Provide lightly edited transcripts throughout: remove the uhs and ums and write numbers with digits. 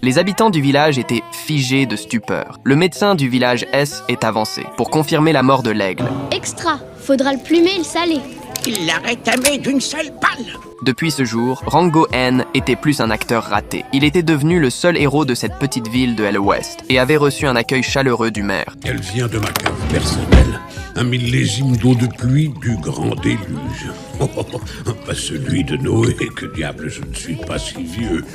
Les habitants du village étaient figés de stupeur. Le médecin du village S est avancé pour confirmer la mort de l'aigle. Extra, faudra le plumer et le saler. Il l'a rétamé d'une seule balle. Depuis ce jour, Rango N était plus un acteur raté. Il était devenu le seul héros de cette petite ville de l'Ouest et avait reçu un accueil chaleureux du maire. Elle vient de ma cave personnelle. Un millésime d'eau de pluie du grand déluge. Pas celui de Noé, que diable, je ne suis pas si vieux.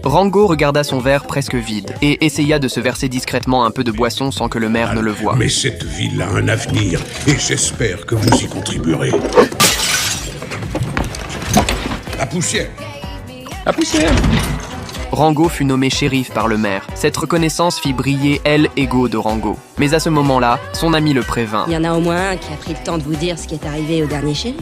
Rango regarda son verre presque vide et essaya de se verser discrètement un peu de boisson sans que le maire ne le voie. Mais cette ville a un avenir, et j'espère que vous y contribuerez. La poussière. La poussière. Rango fut nommé shérif par le maire. Cette reconnaissance fit briller l'ego de Rango. Mais à ce moment-là, son ami le prévint. Il y en a au moins un qui a pris le temps de vous dire ce qui est arrivé au dernier shérif.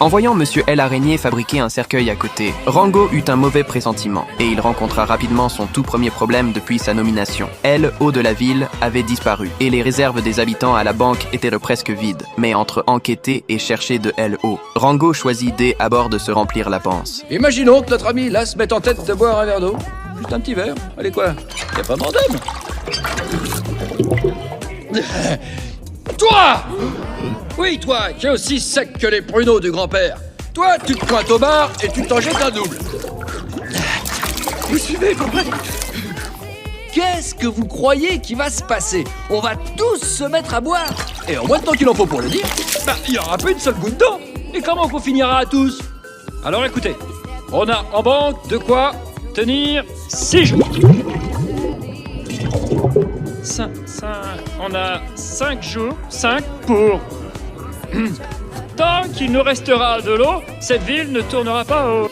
En voyant Monsieur L araignée fabriquer un cercueil à côté, Rango eut un mauvais pressentiment et il rencontra rapidement son tout premier problème depuis sa nomination. L.O. de la ville avait disparu et les réserves des habitants à la banque étaient presque vides. Mais entre enquêter et chercher de L.O., Rango choisit D à bord de se remplir la panse. Imaginons que notre ami là se mette en tête de boire un verre d'eau. Juste un petit verre. Allez quoi? Y a pas de problème. Toi! Oui, toi, qui es aussi sec que les pruneaux du grand-père. Toi, tu te pointes au bar et tu t'en jettes un double. Vous suivez, vous prêts? Qu'est-ce que vous croyez qui va se passer? On va tous se mettre à boire. Et en moins de temps qu'il en faut pour le dire, il y aura pas une seule goutte d'eau. Et comment qu'on finira à tous? Alors écoutez, on a en banque de quoi tenir 6 jours. On a 5 jours, 5 pour... Tant qu'il nous restera de l'eau, cette ville ne tournera pas au...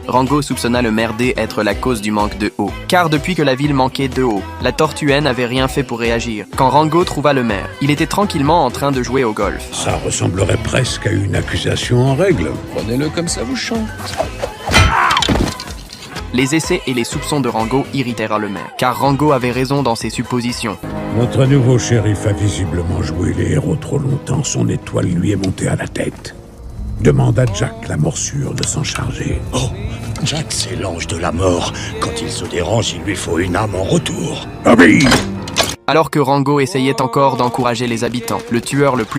Rango soupçonna le maire D être la cause du manque de eau. Car depuis que la ville manquait de eau, la tortue N n'avait rien fait pour réagir. Quand Rango trouva le maire, il était tranquillement en train de jouer au golf. Ça ressemblerait presque à une accusation en règle. Prenez-le comme ça vous chante. Les essais et les soupçons de Rango irritèrent le maire, car Rango avait raison dans ses suppositions. Notre nouveau shérif a visiblement joué les héros trop longtemps. Son étoile lui est montée à la tête. Demande à Jack la morsure de s'en charger. Oh, Jack, c'est l'ange de la mort. Quand il se dérange, il lui faut une âme en retour. Ah oui! Alors que Rango essayait encore d'encourager les habitants, le tueur le plus